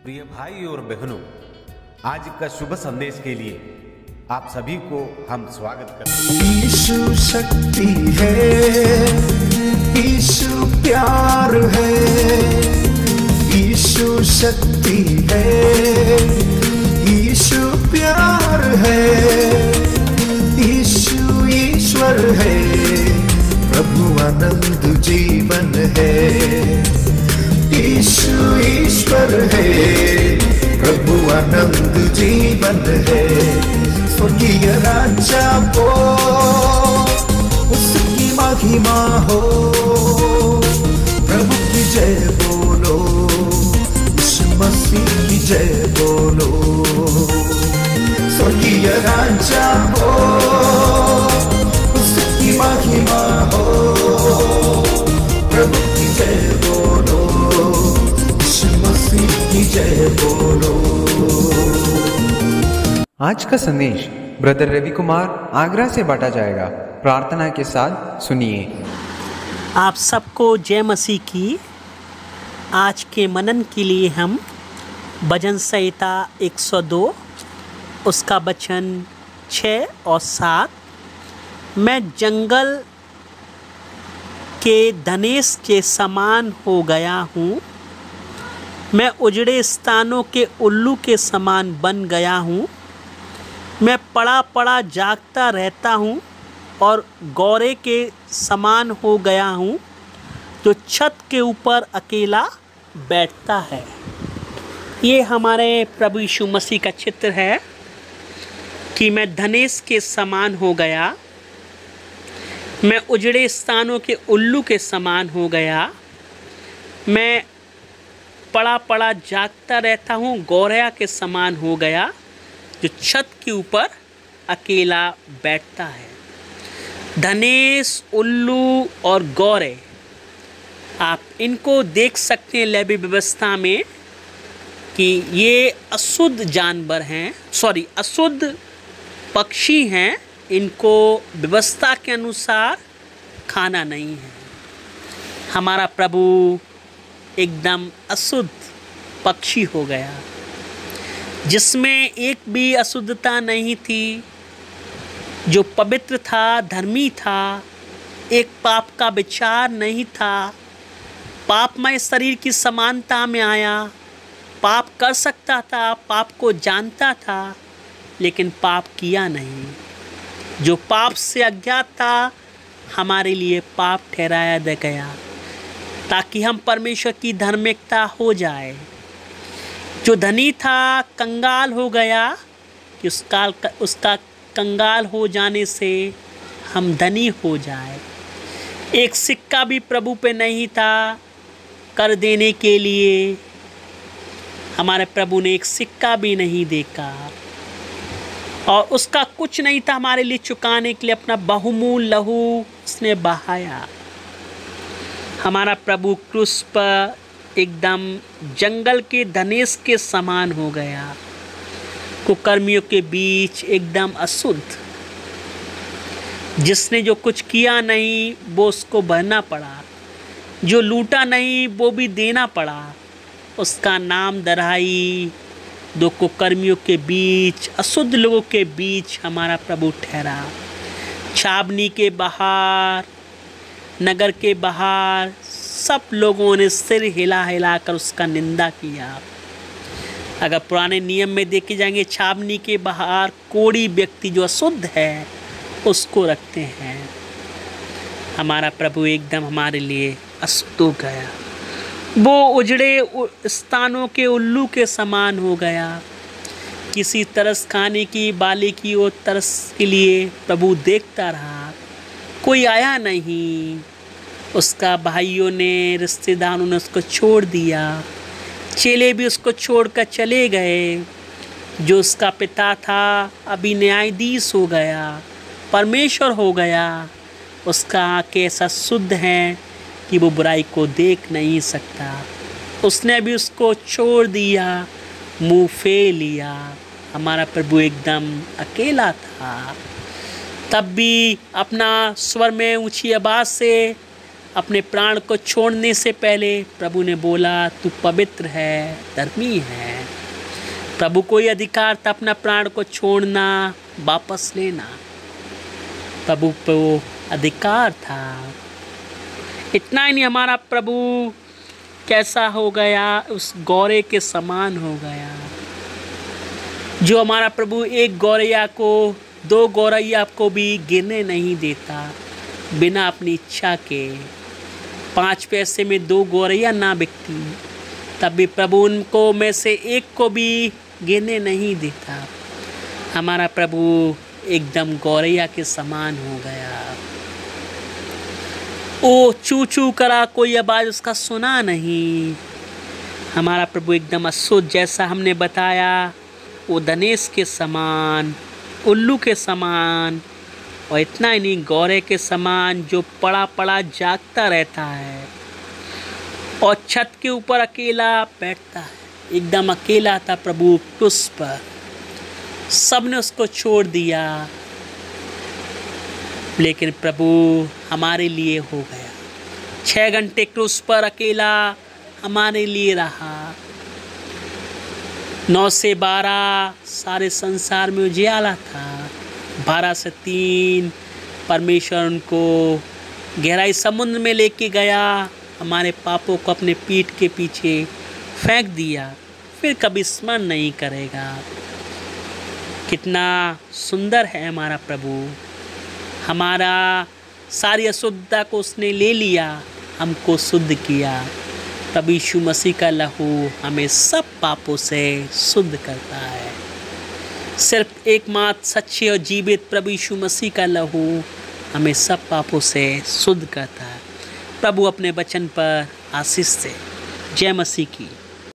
प्रिय भाई और बहनों, आज का शुभ संदेश के लिए आप सभी को हम स्वागत करते हैं। यीशु शक्ति है, यीशु प्यार है, यीशु शक्ति है, यीशु प्यार है, यीशु ईश्वर है, प्रभु आनंद जीवन है। यीशु ईश्वर है, प्रभु आनंद जीवन है। स्वर्गीय राजा को उसकी महिमा हो, प्रभु की जय बोलो, यीशु मसीह की जय बोलो। स्वर्गीय राजा हो, उसकी महिमा हो, प्रभु की जय बोलो, यीशु मसीह की जय बोलो। आज का संदेश ब्रदर रवि कुमार आगरा से बांटा जाएगा। प्रार्थना के साथ सुनिए। आप सबको जय मसीह की। आज के मनन के लिए हम भजन संहिता 102 उसका वचन 6 और 7। मैं जंगल के धनेश के समान हो गया हूँ, मैं उजड़े स्थानों के उल्लू के समान बन गया हूँ। मैं पड़ा पड़ा जागता रहता हूँ और गौरे के समान हो गया हूँ, जो छत के ऊपर अकेला बैठता है। ये हमारे प्रभु यीशु मसीह का चित्र है कि मैं धनेश के समान हो गया, मैं उजड़े स्थानों के उल्लू के समान हो गया, मैं पड़ा पड़ा जागता रहता हूँ, गौरया के समान हो गया, जो छत के ऊपर अकेला बैठता है। धनेश, उल्लू और गौरे, आप इनको देख सकते हैं लैबी व्यवस्था में कि ये अशुद्ध जानवर हैं, अशुद्ध पक्षी हैं। इनको व्यवस्था के अनुसार खाना नहीं है। हमारा प्रभु एकदम अशुद्ध पक्षी हो गया, जिसमें एक भी अशुद्धता नहीं थी, जो पवित्र था, धर्मी था, एक पाप का विचार नहीं था, पापमय शरीर की समानता में आया, पाप कर सकता था, पाप को जानता था, लेकिन पाप किया नहीं। जो पाप से अज्ञात था, हमारे लिए पाप ठहराया गया, ताकि हम परमेश्वर की धार्मिकता हो जाए। जो धनी था कंगाल हो गया कि उसका कंगाल हो जाने से हम धनी हो जाए। एक सिक्का भी प्रभु पे नहीं था कर देने के लिए, हमारे प्रभु ने एक सिक्का भी नहीं देखा, और उसका कुछ नहीं था हमारे लिए चुकाने के लिए। अपना बहुमूल्य लहू उसने बहाया। हमारा प्रभु क्रूस पर एकदम जंगल के धनेश के समान हो गया, कुकर्मियों के बीच एकदम अशुद्ध। जिसने जो कुछ किया नहीं वो उसको बहना पड़ा, जो लूटा नहीं वो भी देना पड़ा। उसका नाम दराई दो कुकर्मियों के बीच, अशुद्ध लोगों के बीच हमारा प्रभु ठहरा। छावनी के बाहर, नगर के बाहर सब लोगों ने सिर हिला हिला कर उसका निंदा किया। अगर पुराने नियम में देखे जाएंगे, छावनी के बाहर कोढ़ी व्यक्ति जो अशुद्ध है उसको रखते हैं। हमारा प्रभु एकदम हमारे लिए अशुद्ध हो गया, वो उजड़े स्थानों के उल्लू के समान हो गया। किसी तरस खाने की बाली की ओर तरस के लिए प्रभु देखता रहा, कोई आया नहीं। उसका भाइयों ने, रिश्तेदारों ने उसको छोड़ दिया, चेले भी उसको छोड़कर चले गए। जो उसका पिता था अभी न्यायाधीश हो गया, परमेश्वर हो गया। उसका आँखें ऐसा शुद्ध हैं कि वो बुराई को देख नहीं सकता। उसने भी उसको छोड़ दिया, मुँह फेर लिया। हमारा प्रभु एकदम अकेला था, तब भी अपना स्वर में ऊंची आवाज़ से अपने प्राण को छोड़ने से पहले प्रभु ने बोला तू पवित्र है, धर्मी है। प्रभु को ही अधिकार था अपना प्राण को छोड़ना, वापस लेना। प्रभु को अधिकार था। इतना ही नहीं, हमारा प्रभु कैसा हो गया, उस गौरे के समान हो गया। जो हमारा प्रभु एक गौरैया को 2 गौरैया को भी गिरने नहीं देता बिना अपनी इच्छा के। 5 पैसे में 2 गौरैया ना बिकती, तब भी प्रभु उनको में से एक को भी गिरने नहीं देता। हमारा प्रभु एकदम गौरैया के समान हो गया। ओ चू चू करा, कोई आवाज़ उसका सुना नहीं। हमारा प्रभु एकदम अशुद्ध, जैसा हमने बताया, वो धनेश के समान, उल्लू के समान, और इतना ही नहीं, गौरे के समान जो पड़ा पड़ा जागता रहता है और छत के ऊपर अकेला बैठता है। एकदम अकेला था प्रभु क्रूस पर, सबने उसको छोड़ दिया, लेकिन प्रभु हमारे लिए हो गया। 6 घंटे क्रूस पर अकेला हमारे लिए रहा। 9 से 12 सारे संसार में उजियाला था। 12 से 3 परमेश्वर उनको गहराई समुद्र में लेके गया, हमारे पापों को अपने पीठ के पीछे फेंक दिया, फिर कभी स्मरण नहीं करेगा। कितना सुंदर है हमारा प्रभु। हमारा सारी अशुद्धता को उसने ले लिया, हमको शुद्ध किया। तब यीशु मसीह का लहू हमें सब पापों से शुद्ध करता है। सिर्फ एकमात्र सच्चे और जीवित प्रभु यीशु मसीह का लहू हमें सब पापों से शुद्ध करता है। प्रभु अपने वचन पर आशीष दे। जय मसीह की।